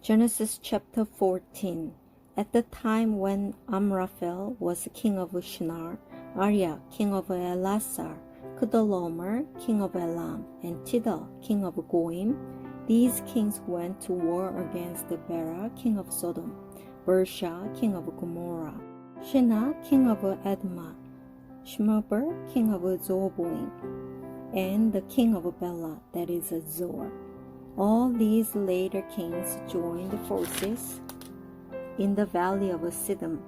Genesis chapter 14. At the time when Amraphel was king of Shinar, Arya king of Elasar, Kedorlaomer king of Elam, and Tidal king of Goim, these kings went to war against Bera king of Sodom, Bersha king of Gomorrah, Shena king of Admah, Shmeber king of Zeboim, and the king of Bela, that is Zoar. All these later kings joined forces in the valley of Siddim,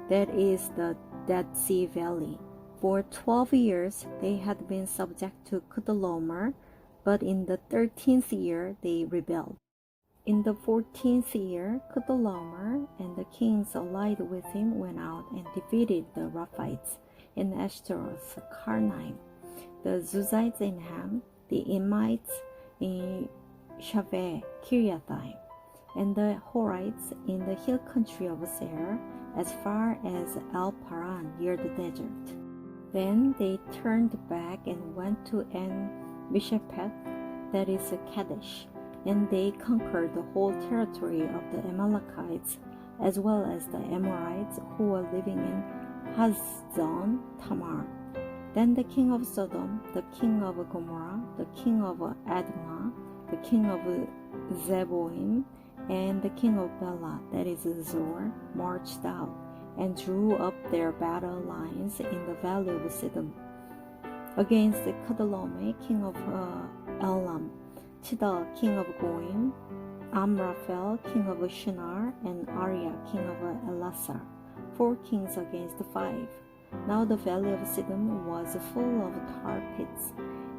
that is the Dead Sea Valley. For 12 years they had been subject to Kedorlaomer, but in the 13th year they rebelled. In the 14th year, Kedorlaomer and the kings allied with him went out and defeated the Rephites in Ashtaroth Karnaim, the Zuzites in Ham, the Emites in Shaveh Kiriathaim, and the Horites in the hill country of Seir, as far as El Paran near the desert. Then they turned back and went to En-Mishpeth, that is Kadesh, and they conquered the whole territory of the Amalekites, as well as the Amorites who were living in Hazazon Tamar. Then the king of Sodom, the king of Gomorrah, the king of Admah, the king of Zeboim, and the king of Bela, that is Zoar, marched out and drew up their battle lines in the valley of Siddim against Kedorlaomer, king of Elam, Tidal, king of Goim, Amraphel, king of Shinar, and Arya, king of Elasar, 4 kings against 5. Now the valley of Siddim was full of tar pits,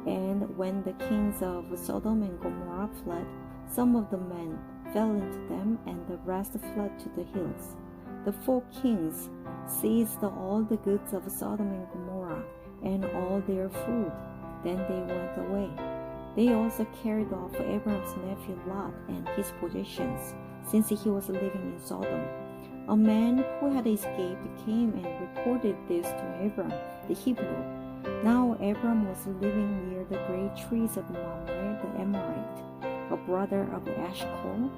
and when the kings of Sodom and Gomorrah fled, some of the men fell into them, and the rest fled to the hills. The 4 kings seized all the goods of Sodom and Gomorrah, and all their food. Then they went away. They also carried off Abram's nephew Lot and his possessions, since he was living in Sodom. A man who had escaped came and reported this to Abram the Hebrew. Now Abram was living near the great trees of Mamre the Amorite, a brother of Eshcol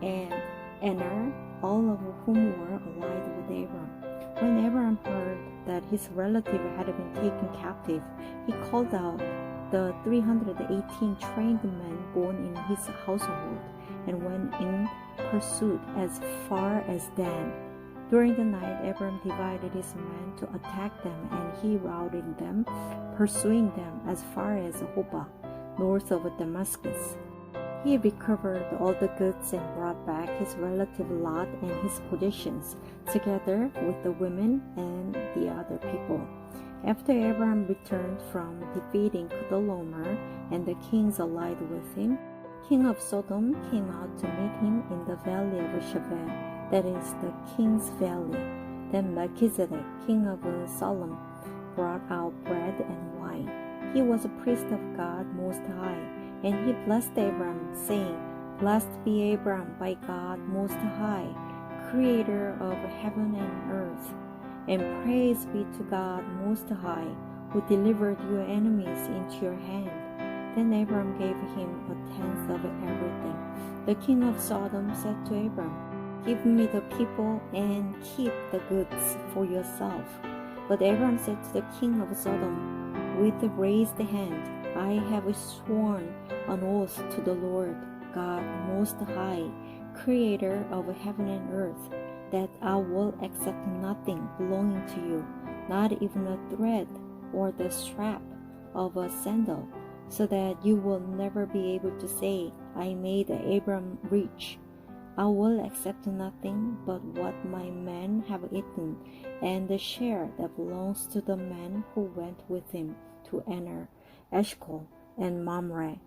and Aner, all of whom were allied with Abram. When Abram heard that his relative had been taken captive, he called out the 318 trained men born in his household and went in pursuit as far as Dan. During the night, Abram divided his men to attack them, and he routed them, pursuing them as far as Hobah, north of Damascus. He recovered all the goods and brought back his relative Lot and his possessions, together with the women and the other people. After Abram returned from defeating Kedorlaomer and the kings allied with him, king of Sodom came out to meet him in the valley of Shaveh, that is the king's valley. Then Melchizedek, king of Salem, brought out bread and wine. He was a priest of God Most High, and he blessed Abram, saying, Blessed be Abram by God Most High, creator of heaven and earth, and praise be to God Most High, who delivered your enemies into your hand. Then Abram gave him 1/10 of everything. The king of Sodom said to Abram, Give me the people and keep the goods for yourself. But Abram said to the king of Sodom, with raised hand, I have sworn an oath to the Lord, God Most High, creator of heaven and earth, that I will accept nothing belonging to you, not even a thread or the strap of a sandal, so that you will never be able to say, I made Abram rich. I will accept nothing but what my men have eaten, and the share that belongs to the men who went with him to Aner, Eshcol, and Mamre.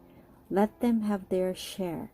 Let them have their share.